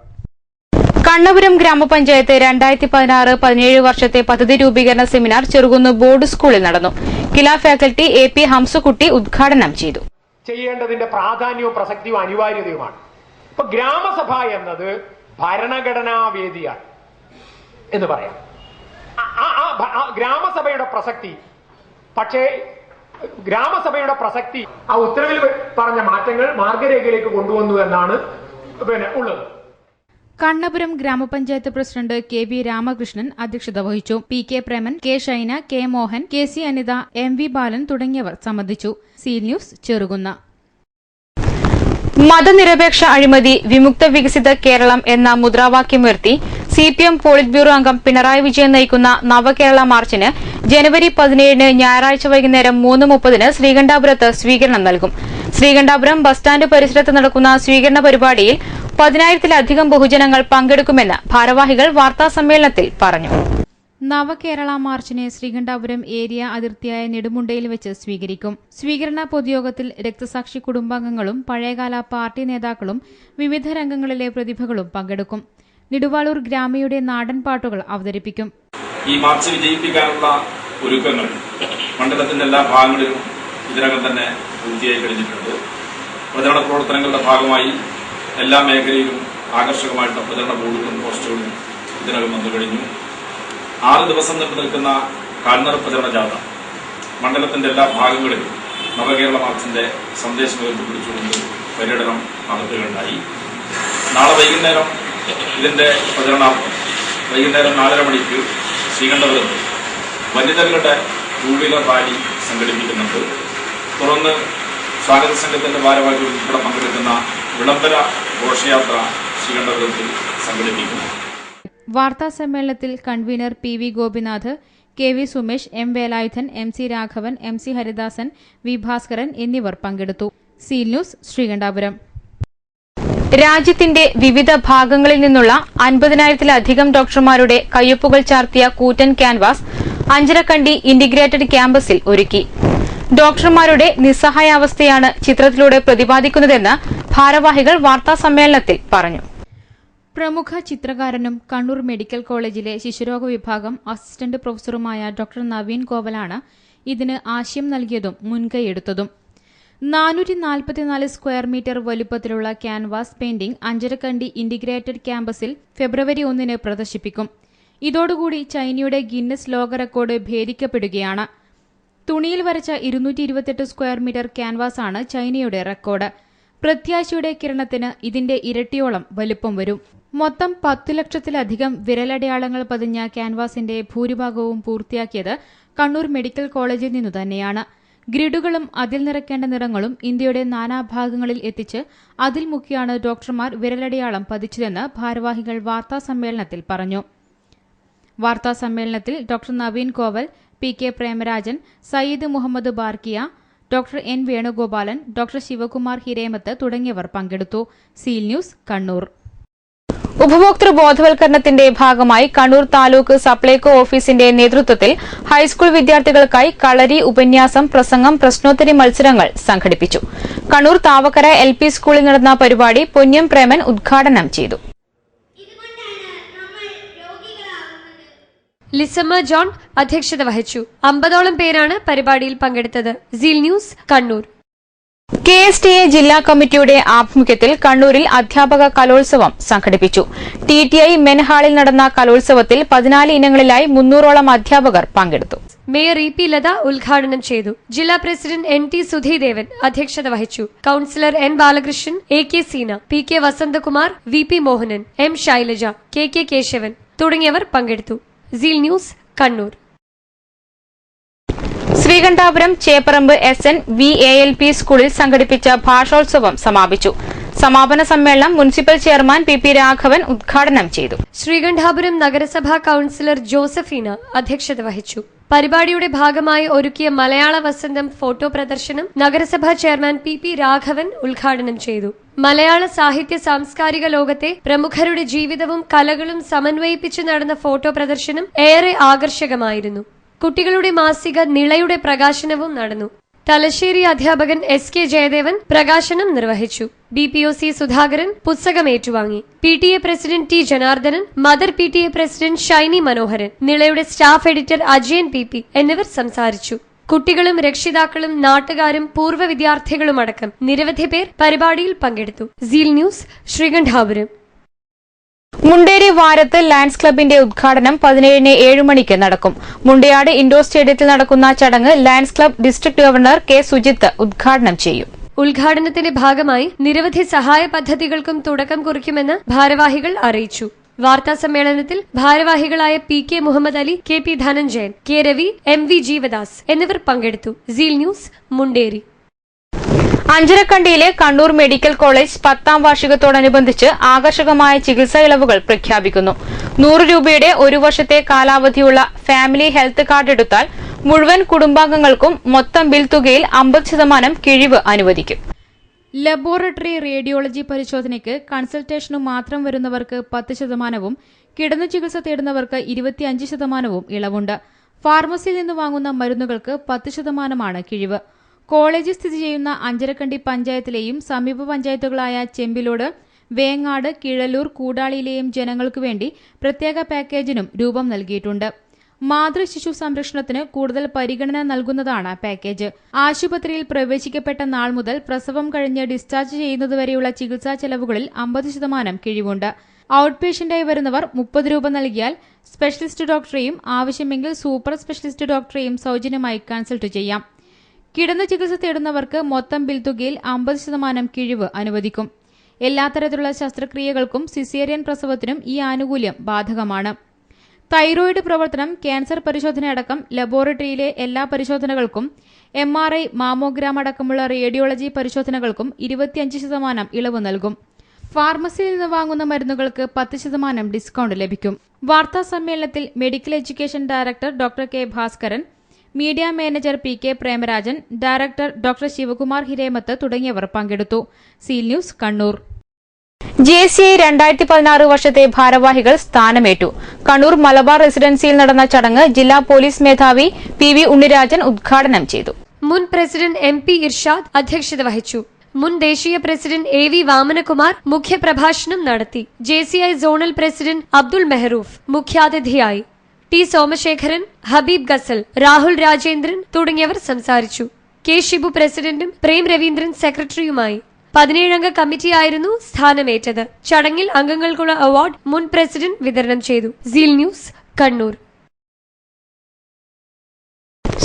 കണ്ണപുരം ഗ്രാമപഞ്ചായത്ത് 2016-17 വർഷത്തെ പദ്ധതി രൂപീകരണ സെമിനാർ ചെറുകുന്ന് ബോർഡ് സ്കൂളിൽ നടന്നു. കില ഫാക്കൽറ്റി AP ഹംസക്കുട്ടി ഉദ്ഘാടനം ചെയ്തു. ചെയ്യേണ്ടതിന്റെ പ്രാധാന്യവും പ്രസക്തിയും അനിവാര്യതയുമാണ്. ഇപ്പൊ ഗ്രാമസഭ എന്നത് ഭരണഘടനാ വേദിയാണ് എന്ന് പറയാം. ഗ്രാമസഭയുടെ പ്രസക്തി ആ ഉത്തരവിൽ പറഞ്ഞ മാറ്റങ്ങൾ മാർഗരേഖയിലേക്ക് കൊണ്ടുവന്നു എന്നാണ് ഉള്ളത്. കണ്ണപുരം ഗ്രാമപഞ്ചായത്ത് പ്രസിഡന്റ് KB രാമകൃഷ്ണൻ അധ്യക്ഷത വഹിച്ചു. PK Preman, K Shaina, K Mohan, KC Anitha, MV ബാലൻ തുടങ്ങിയവർ സംബന്ധിച്ചു. Seal news, Cherukunnu. മതനിരപേക്ഷ അഴിമതി വിമുക്ത വികസിത കേരളം എന്ന മുദ്രാവാക്യമുയർത്തി CPM പോളിറ്റ് ബ്യൂറോ അംഗം പിണറായി വിജയൻ നയിക്കുന്ന നവകേരള മാർച്ചിന് ജനുവരി 17-ന് ഞായറാഴ്ച വൈകുന്നേരം 3:30-ന് ശ്രീകണ്ഠാപുരത്ത് സ്വീകരണം നൽകും. ശ്രീകണ്ഠാപുരം ബസ് സ്റ്റാൻഡ് പരിസരത്ത് നടക്കുന്ന സ്വീകരണ പരിപാടിയിൽ 10,000-ലധികം ബഹുജനങ്ങൾ പങ്കെടുക്കുമെന്ന് ഭാരവാഹികൾ വാർത്താസമ്മേളനത്തിൽ പറഞ്ഞു. നവകേരള മാർച്ചിനെ ശ്രീകണ്ഠാപുരം ഏരിയ അതിർത്തിയായ നെടുമുണ്ടയിൽ വെച്ച് സ്വീകരിക്കും. സ്വീകരണ പൊതുയോഗത്തിൽ രക്തസാക്ഷി കുടുംബാംഗങ്ങളും പഴയകാല പാർട്ടി നേതാക്കളും വിവിധ രംഗങ്ങളിലെ പ്രതിഭകളും പങ്കെടുക്കും. നെടുവാളൂർ ഗ്രാമയുടെ നാടൻ പാട്ടുകൾ അവതരിപ്പിക്കും. ഈ മാർച്ച് വിജയിപ്പിക്കാനുള്ള ഒരുക്കങ്ങൾ മണ്ഡലത്തിന്റെ എല്ലാ ഭാഗങ്ങളിലും ഇതിനകം തന്നെ പൂർത്തിയായി കഴിഞ്ഞിട്ടുണ്ട്. പ്രചരണ പ്രവർത്തനങ്ങളുടെ ഭാഗമായി എല്ലാ മേഖലയിലും ആകർഷകമായിട്ടുള്ള പ്രചരണ ബോർഡുകളും പോസ്റ്ററുകളും ഇതിനകം വന്നു കഴിഞ്ഞു. 6 ദിവസം നീണ്ടു നിൽക്കുന്ന കാൽനട പ്രചരണ ജാഥ മണ്ഡലത്തിന്റെ എല്ലാ ഭാഗങ്ങളിലും നവകേരള മാർച്ചിന്റെ സന്ദേശം ഉയർത്തിപ്പിടിച്ചുകൊണ്ട് പര്യടനം നടത്തുകയുണ്ടായി. നാളെ വൈകുന്നേരം ഇതിന്റെ പ്രചരണാർത്ഥം വൈകുന്നേരം 4:30 മണിക്ക് ശ്രീകണ്ഠപുരത്ത് വനിതകളുടെ 2-വീലർ റാലി സംഘടിപ്പിക്കുന്നുണ്ട്. തുടർന്ന് സ്വാഗത സംഘത്തിന്റെ ഭാരവാഹികൾ ഉൾപ്പെടെ പങ്കെടുക്കുന്ന വിളംബര ഘോഷയാത്ര ശ്രീകണ്ഠപുരത്തിൽ സംഘടിപ്പിക്കുന്നു. വാർത്താ സമ്മേളനത്തിൽ convener P V Gopinath, K V Sumesh, M Velayudhan, M C Raghavan, M C Haridasan, V Bhaskaran എന്നിവർ പങ്കെടുത്തു. Seal news, Sreekandapuram. രാജ്യത്തിന്റെ വിവിധ ഭാഗങ്ങളിൽ നിന്നുള്ള 50,000-ലധികം ഡോക്ടർമാരുടെ കയ്യൊപ്പുകൾ ചാർത്തിയ കൂറ്റൻ ക്യാൻവാസ് അഞ്ചരക്കണ്ടി ഇന്റഗ്രേറ്റഡ് ക്യാമ്പസിൽ ഒരുക്കി. ഡോക്ടർമാരുടെ നിസ്സഹായാവസ്ഥയാണ് ചിത്രത്തിലൂടെ പ്രതിപാദിക്കുന്നതെന്ന് ഭാരവാഹികൾ വാർത്താസമ്മേളനത്തിൽ പറഞ്ഞു. പ്രമുഖ ചിത്രകാരനും കണ്ണൂർ മെഡിക്കൽ കോളേജിലെ ശിശുരോഗ വിഭാഗം അസിസ്റ്റന്റ് പ്രൊഫസറുമായ ഡോക്ടർ നവീൻ കോവലാണ് ഇതിന് ആശയം നൽകിയതും മുൻകൈയെടുത്തതും. 444 സ്ക്വയർ മീറ്റർ വലുപ്പത്തിലുള്ള ക്യാൻവാസ് പെയിന്റിംഗ് അഞ്ചരക്കണ്ടി ഇന്റഗ്രേറ്റഡ് ക്യാമ്പസിൽ ഫെബ്രുവരി 1 പ്രദർശിപ്പിക്കും. ഇതോടുകൂടി ചൈനയുടെ ഗിന്നസ് ലോക റെക്കോർഡ് ഭേദിക്കപ്പെടുകയാണ്. തുണിയിൽ വരച്ച 228 സ്ക്വയർ മീറ്റർ ക്യാൻവാസാണ് ചൈനയുടെ റെക്കോർഡ്. പ്രത്യാശയുടെ കിരണത്തിന് ഇതിന്റെ ഇരട്ടിയോളം വലുപ്പം വരും. മൊത്തം 10 ലക്ഷത്തിലധികം വിരലടയാളങ്ങൾ പതിഞ്ഞ ക്യാൻവാസിന്റെ ഭൂരിഭാഗവും പൂർത്തിയാക്കിയത് കണ്ണൂർ മെഡിക്കൽ കോളേജിൽ നിന്നു തന്നെയാണ്. ഗ്രിഡുകളും അതിൽ നിറയ്ക്കേണ്ട നിറങ്ങളും ഇന്ത്യയുടെ നാനാഭാഗങ്ങളിൽ എത്തിച്ച് അതിൽ മുക്കിയാണ് ഡോക്ടർമാർ വിരലടയാളം പതിച്ചതെന്ന് ഭാരവാഹികൾ വാർത്താസമ്മേളനത്തിൽ പറഞ്ഞു. വാർത്താസമ്മേളനത്തിൽ doctor Naveen Koval, P K Premarajan, Syed Muhammad Barkia, doctor N Venugopalan, doctor Shivakumar Hiremath തുടങ്ങിയവർ പങ്കെടുത്തു. Seal news, Kannur. ഉപഭോക്തൃ ബോധവൽക്കരണത്തിന്റെ ഭാഗമായി കണ്ണൂർ താലൂക്ക് സപ്ലൈകോ ഓഫീസിന്റെ നേതൃത്വത്തിൽ ഹൈസ്കൂൾ വിദ്യാർത്ഥികൾക്കായി കളരി, ഉപന്യാസം, പ്രസംഗം, പ്രശ്നോത്തരി മത്സരങ്ങൾ സംഘടിപ്പിച്ചു. കണ്ണൂർ താവക്കര LP സ്കൂളിൽ നടന്ന പരിപാടി പൊന്നം പ്രേമൻ ഉദ്ഘാടനം ചെയ്തു. ലിസമ്മ ജോൺ അധ്യക്ഷത വഹിച്ചു. 50ഓളം പേരാണ് പരിപാടിയിൽ പങ്കെടുത്തത്. Seal news, Kannur. KSTA ജില്ലാ കമ്മിറ്റിയുടെ ആഭിമുഖ്യത്തിൽ കണ്ണൂരിൽ അധ്യാപക കലോത്സവം സംഘടിപ്പിച്ചു. TTI മെൻ ഹാളിൽ നടന്ന കലോത്സവത്തിൽ 14 ഇനങ്ങളിലായി 300ഓളം അധ്യാപകർ പങ്കെടുത്തു. മേയർ EP ലത ഉദ്ഘാടനം ചെയ്തു. ജില്ലാ പ്രസിഡന്റ് NT സുധീദേവൻ അധ്യക്ഷത വഹിച്ചു. Councillor N Balakrishnan, AK Seena, PK Vasanthakumar, VP Mohanan, M Shailaja, KK Keshavan തുടങ്ങിയവർ പങ്കെടുത്തു. Seal news, Kannur. Sreekandapuram Cheparamba SN VALP സ്കൂളിൽ സംഘടിപ്പിച്ച ഭാഷോത്സവം സമാപിച്ചു. സമാപന സമ്മേളനം മുനിസിപ്പൽ ചെയർമാൻ PP രാഘവൻ ഉദ്ഘാടനം ചെയ്തു. ശ്രീകണ്ഠാപുരം നഗരസഭാ കൌൺസിലർ ജോസഫീന അധ്യക്ഷത വഹിച്ചു. പരിപാടിയുടെ ഭാഗമായി ഒരുക്കിയ മലയാള വസന്തം ഫോട്ടോ പ്രദർശനം നഗരസഭാ ചെയർമാൻ PP രാഘവൻ ഉദ്ഘാടനം ചെയ്തു. മലയാള സാഹിത്യ സാംസ്കാരിക ലോകത്തെ പ്രമുഖരുടെ ജീവിതവും കലകളും സമന്വയിപ്പിച്ച് നടന്ന ഫോട്ടോ പ്രദർശനം ഏറെ ആകർഷകമായിരുന്നു. കുട്ടികളുടെ മാസിക നിളയുടെ പ്രകാശനവും നടന്നു. തലശ്ശേരി അധ്യാപകൻ SK ജയദേവൻ പ്രകാശനം നിർവഹിച്ചു. BPOC സുധാകരൻ പുസ്തകം ഏറ്റുവാങ്ങി. PTA president T Janardhanan, mother PTA president Shiny Manoharan, നിളയുടെ സ്റ്റാഫ് എഡിറ്റർ അജയൻ PP എന്നിവർ സംസാരിച്ചു. കുട്ടികളും രക്ഷിതാക്കളും നാട്ടുകാരും പൂർവ്വ വിദ്യാർത്ഥികളുമടക്കം നിരവധി പേർ പരിപാടിയിൽ പങ്കെടുത്തു. Seal news, Sreekandapuram. Munderi Varam lions ക്ലബിന്റെ ഉദ്ഘാടനം 17-ന് 7 മണിക്ക് നടക്കും. മുണ്ടയാട് ഇൻഡോർ സ്റ്റേഡിയത്തിൽ നടക്കുന്ന ചടങ്ങ് lions club district governor K Sujith ഉദ്ഘാടനം ചെയ്യും. ഉദ്ഘാടനത്തിന്റെ ഭാഗമായി നിരവധി സഹായ പദ്ധതികൾക്കും തുടക്കം കുറിക്കുമെന്ന് ഭാരവാഹികൾ അറിയിച്ചു. വാർത്താ സമ്മേളനത്തിൽ ഭാരവാഹികളായ PK Muhammad Ali, KP Dhananjayan, K Ravi, MV Jeevadas എന്നിവർ പങ്കെടുത്തു. Seal news, Munderi. അഞ്ചരക്കണ്ടിയിലെ കണ്ണൂർ മെഡിക്കൽ കോളേജ് 10ാം വാർഷികത്തോടനുബന്ധിച്ച് ആകർഷകമായ ചികിത്സാ ഇളവുകൾ പ്രഖ്യാപിക്കുന്നു. 100 രൂപയുടെ 1 വർഷത്തെ കാലാവധിയുള്ള ഫാമിലി ഹെൽത്ത് കാർഡ് എടുത്താൽ മുഴുവൻ കുടുംബാംഗങ്ങൾക്കും മൊത്തം ബിൽ തുകയിൽ 50% കിഴിവ് അനുവദിക്കും. ലബോറട്ടറി റേഡിയോളജി പരിശോധനയ്ക്ക് കൺസൾട്ടേഷനു മാത്രം വരുന്നവർക്ക് 10%, കിടന്നു ചികിത്സ തേടുന്നവർക്ക് 25% ഇളവുണ്ട്. ഫാർമസിയിൽ നിന്ന് വാങ്ങുന്ന മരുന്നുകൾക്ക് 10% കിഴിവ്. കോളേജ് സ്ഥിതി ചെയ്യുന്ന അഞ്ചരക്കണ്ടി പഞ്ചായത്തിലെയും സമീപ പഞ്ചായത്തുകളായ ചെമ്പിലോട്, വേങ്ങാട്, കിഴലൂർ, കൂടാളിയിലെയും ജനങ്ങൾക്കു വേണ്ടി പ്രത്യേക പാക്കേജിനും രൂപം നൽകിയിട്ടുണ്ട്. മാതൃശിശു സംരക്ഷണത്തിന് കൂടുതൽ പരിഗണന നൽകുന്നതാണ് പാക്കേജ്. ആശുപത്രിയിൽ പ്രവേശിക്കപ്പെട്ട നാൾ മുതൽ പ്രസവം കഴിഞ്ഞ് ഡിസ്ചാർജ് ചെയ്യുന്നതുവരെയുള്ള ചികിത്സാ ചെലവുകളിൽ 50% കിഴിവുണ്ട്. ഔട്ട് പേഷ്യന്റായി വരുന്നവർ 30 രൂപ നൽകിയാൽ സ്പെഷ്യലിസ്റ്റ് ഡോക്ടറെയും ആവശ്യമെങ്കിൽ സൂപ്പർ സ്പെഷ്യലിസ്റ്റ് ഡോക്ടറെയും സൌജന്യമായി കൺസൾട്ട് ചെയ്യാം. കിടന്നു ചികിത്സ തേടുന്നവർക്ക് മൊത്തം ബിൽ തുകയിൽ 50% കിഴിവ് അനുവദിക്കും. എല്ലാ തരത്തിലുള്ള ശസ്ത്രക്രിയകൾക്കും സിസേറിയൻ പ്രസവത്തിനും ഈ ആനുകൂല്യം ബാധകമാണ്. തൈറോയിഡ് പ്രവർത്തനം, ക്യാൻസർ പരിശോധനയടക്കം ലബോറട്ടറിയിലെ എല്ലാ പരിശോധനകൾക്കും, MRI, മാമോഗ്രാം അടക്കമുള്ള റേഡിയോളജി പരിശോധനകൾക്കും 25% ഇളവ് നൽകും. ഫാർമസിയിൽ നിന്ന് വാങ്ങുന്ന മരുന്നുകൾക്ക് 10% ഡിസ്കൌണ്ട് ലഭിക്കും. വാർത്താ സമ്മേളനത്തിൽ medical education director doctor K Bhaskaran, media manager PK Premarajan, director doctor Shivakumar Hiremath തുടങ്ങിയവർ പങ്കെടുത്തു. Seal news, Kannur. JCI 2016 വർഷത്തെ ഭാരവാഹികൾ സ്ഥാനമേറ്റു. കണ്ണൂർ മലബാർ റെസിഡൻസിയിൽ നടന്ന ചടങ്ങ് ജില്ലാ പോലീസ് മേധാവി PV ഉണ്ണിരാജൻ ഉദ്ഘാടനം ചെയ്തു. മുൻ പ്രസിഡന്റ് MP ഇർഷാദ് അധ്യക്ഷത വഹിച്ചു. മുൻ ദേശീയ പ്രസിഡന്റ് AV വാമനകുമാർ മുഖ്യപ്രഭാഷണം നടത്തി. JCI zonal president Abdul Mehroof മുഖ്യാതിഥിയായി. T സോമശേഖരൻ, ഹബീബ് ഗസൽ, രാഹുൽ രാജേന്ദ്രൻ തുടങ്ങിയവർ സംസാരിച്ചു. K ഷിബു പ്രസിഡന്റും പ്രേം രവീന്ദ്രൻ സെക്രട്ടറിയുമായി. 17-അംഗ കമ്മിറ്റിയായിരുന്നു സ്ഥാനമേറ്റത്. ചടങ്ങിൽ അംഗങ്ങൾക്കുള്ള അവാർഡ് മുൻ പ്രസിഡന്റ് വിതരണം ചെയ്തു. Seal news, Kannur.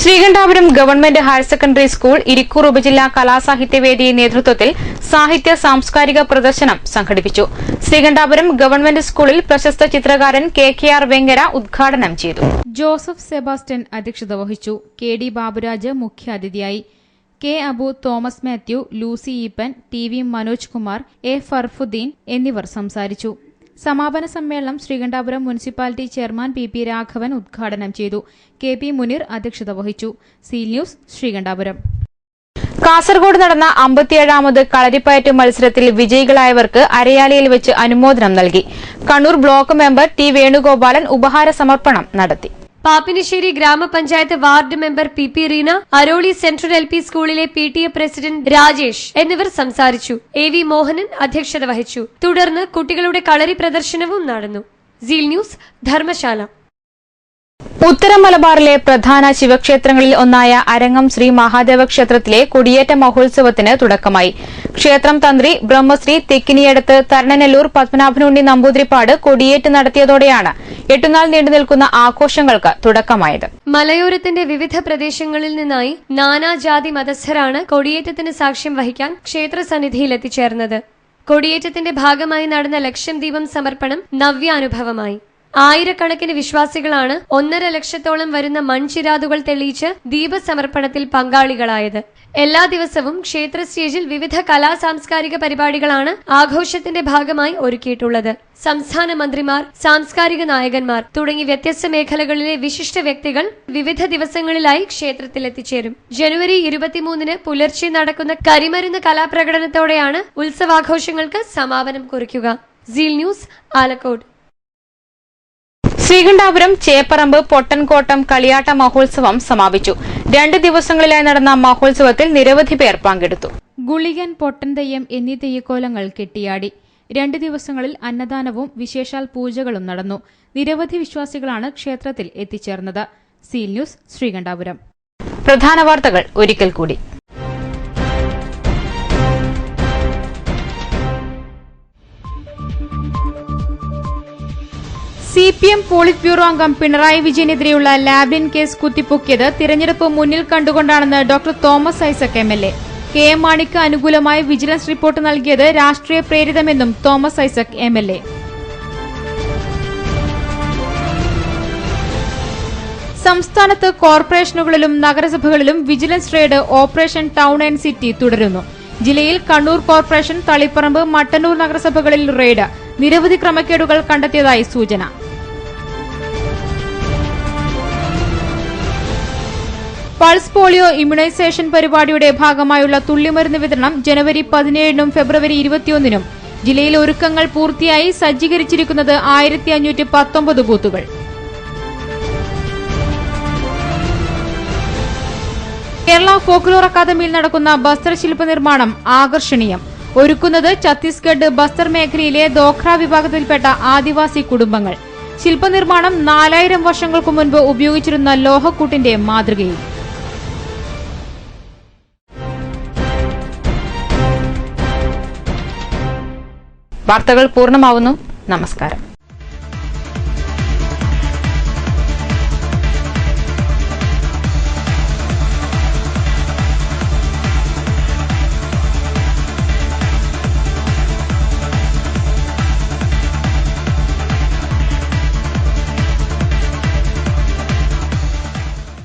Sreekandapuram government higher secondary school Irikkur ഉപജില്ലാ കലാസാഹിത്യവേദി നേതൃത്വത്തിൽ സാഹിത്യ സാംസ്കാരിക പ്രദർശനം സംഘടിപ്പിച്ചു. ശ്രീകണ്ഠാപുരം ഗവൺമെന്റ് സ്കൂളിൽ പ്രശസ്ത ചിത്രകാരൻ KKR വെങ്ങര ഉദ്ഘാടനം ചെയ്തു. ജോസഫ് സെബാസ്റ്റ്യൻ അധ്യക്ഷത വഹിച്ചു. KD ബാബുരാജ് മുഖ്യാതിഥിയായി. K Abu, Thomas Mathew, Lucy Eapen, TV Manoj Kumar, A Farfudheen എന്നിവർ സംസാരിച്ചു. സമാപന സമ്മേളനം Sreekandapuram municipality chairman PP Raghavan ഉദ്ഘാടനം ചെയ്തു. KP മുനീർ അധ്യക്ഷത വഹിച്ചു. Seal news, Sreekandapuram. കാസർഗോഡ് നടന്ന 57ാമത് കളരിപ്പയറ്റ് മത്സരത്തിൽ വിജയികളായവർക്ക് അരയാലിയിൽ വെച്ച് അനുമോദനം നൽകി. Kannur block member T Venugopalan ഉപഹാര സമർപ്പണം നടത്തി. പാപ്പിനിശ്ശേരി ഗ്രാമപഞ്ചായത്ത് ward member PP Reena, Aroli central LP സ്കൂളിലെ PTA പ്രസിഡന്റ് രാജേഷ് എന്നിവർ സംസാരിച്ചു. AV മോഹനൻ അധ്യക്ഷത വഹിച്ചു. തുടർന്ന് കുട്ടികളുടെ കളരി പ്രദർശനവും നടന്നു. Seal news, Dharamshala. ഉത്തര മലബാറിലെ പ്രധാന ശിവക്ഷേത്രങ്ങളിൽ ഒന്നായ അരങ്ങം ശ്രീ മഹാദേവ ക്ഷേത്രത്തിലെ കൊടിയേറ്റ മഹോത്സവത്തിന് തുടക്കമായി. ക്ഷേത്രം തന്ത്രി ബ്രഹ്മശ്രീ തെക്കിനിയടത്ത് തരണനെല്ലൂർ പത്മനാഭനുണ്ണി നമ്പൂതിരിപ്പാട് കൊടിയേറ്റ് നടത്തിയതോടെയാണ് 8 നാൾ നീണ്ടുനിൽക്കുന്ന ആഘോഷങ്ങൾക്ക് തുടക്കമായത്. മലയോരത്തിന്റെ വിവിധ പ്രദേശങ്ങളിൽ നിന്നായി നാനാജാതി മതസ്ഥരാണ് കൊടിയേറ്റത്തിന് സാക്ഷ്യം വഹിക്കാൻ ക്ഷേത്രസന്നിധിയിൽ എത്തിച്ചേർന്നത്. കൊടിയേറ്റത്തിന്റെ ഭാഗമായി നടന്ന ലക്ഷം ദീപം സമർപ്പണം നവ്യാനുഭവമായി. ആയിരക്കണക്കിന് വിശ്വാസികളാണ് 1.5 ലക്ഷത്തോളം വരുന്ന മൺചിരാതുകൾ തെളിയിച്ച് ദീപസമർപ്പണത്തിൽ പങ്കാളികളായത്. എല്ലാ ദിവസവും ക്ഷേത്ര സ്റ്റേജിൽ വിവിധ കലാ സാംസ്കാരിക പരിപാടികളാണ് ആഘോഷത്തിന്റെ ഭാഗമായി ഒരുക്കിയിട്ടുള്ളത്. സംസ്ഥാന മന്ത്രിമാർ, സാംസ്കാരിക നായകന്മാർ തുടങ്ങി വ്യത്യസ്ത മേഖലകളിലെ വിശിഷ്ട വ്യക്തികൾ വിവിധ ദിവസങ്ങളിലായി ക്ഷേത്രത്തിൽ എത്തിച്ചേരും. ജനുവരി 23-ന് പുലർച്ചെ നടക്കുന്ന കരിമരുന്ന് കലാപ്രകടനത്തോടെയാണ് ഉത്സവാഘോഷങ്ങൾക്ക് സമാപനം കുറിക്കുക. Seal news, Alakode. ശ്രീകണ്ഠാപുരം ചേപ്പറമ്പ് പൊട്ടൻകോട്ടം കളിയാട്ട മഹോത്സവം സമാപിച്ചു. 2 ദിവസങ്ങളിലായി നടന്ന മഹോത്സവത്തിൽ നിരവധി പേർ പങ്കെടുത്തു. ഗുളികൻ, പൊട്ടൻ തെയ്യം എന്നീ തെയ്യക്കോലങ്ങൾ കെട്ടിയാടി. 2 ദിവസങ്ങളിൽ അന്നദാനവും വിശേഷാൽ പൂജകളും നടന്നു. നിരവധി വിശ്വാസികളാണ് ക്ഷേത്രത്തിൽ എത്തിച്ചേർന്നത്. Seal news, Sreekandapuram. പ്രധാന വാർത്തകൾ ഒരിക്കൽ കൂടി. CPM പോളിറ്റ് ബ്യൂറോ അംഗം പിണറായി വിജയനെതിരെയുള്ള ലാവ്ലിൻ കേസ് കുത്തിപ്പൊക്കിയത് തിരഞ്ഞെടുപ്പ് മുന്നിൽ കണ്ടുകൊണ്ടാണെന്ന് doctor Thomas Isaac MLA. KM മാണിക്ക് അനുകൂലമായി വിജിലൻസ് റിപ്പോർട്ട് നൽകിയത് രാഷ്ട്രീയ പ്രേരിതമെന്നും തോമസ് ഐസക് MLA. സംസ്ഥാനത്ത് കോർപ്പറേഷനുകളിലും നഗരസഭകളിലും vigilance raid operation town and city തുടരുന്നു. ജില്ലയിൽ കണ്ണൂർ കോർപ്പറേഷൻ, തളിപ്പറമ്പ്, മട്ടന്നൂർ നഗരസഭകളിൽ റെയ്ഡ്. നിരവധി ക്രമക്കേടുകൾ കണ്ടെത്തിയതായി സൂചന. പൾസ് പോളിയോ ഇമ്മ്യൂണൈസേഷൻ പരിപാടിയുടെ ഭാഗമായുള്ള തുള്ളിമരുന്ന് വിതരണം ജനുവരി 17-നും ഫെബ്രുവരി 21-നും. ജില്ലയിൽ ഒരുക്കങ്ങൾ പൂർത്തിയായി. സജ്ജീകരിച്ചിരിക്കുന്നത് 1519 ബൂത്തുകൾ. കേരള ഫോക്ലോർ അക്കാദമിയിൽ നടക്കുന്ന ബസ്തർ ശില്പ നിർമ്മാണം ആകർഷണീയം. ഒരുക്കുന്നത് ഛത്തീസ്ഗഡ് ബസ്തർ മേഖലയിലെ ദോഖ്ര വിഭാഗത്തിൽപ്പെട്ട ആദിവാസി കുടുംബങ്ങൾ. ശില്പനിർമ്മാണം 4000 വർഷങ്ങൾക്കു മുൻപ് ഉപയോഗിച്ചിരുന്ന ലോഹക്കൂട്ടിന്റെ മാതൃകയിൽ. വാർത്തകൾ പൂർണ്ണമാവുന്നു. നമസ്കാരം.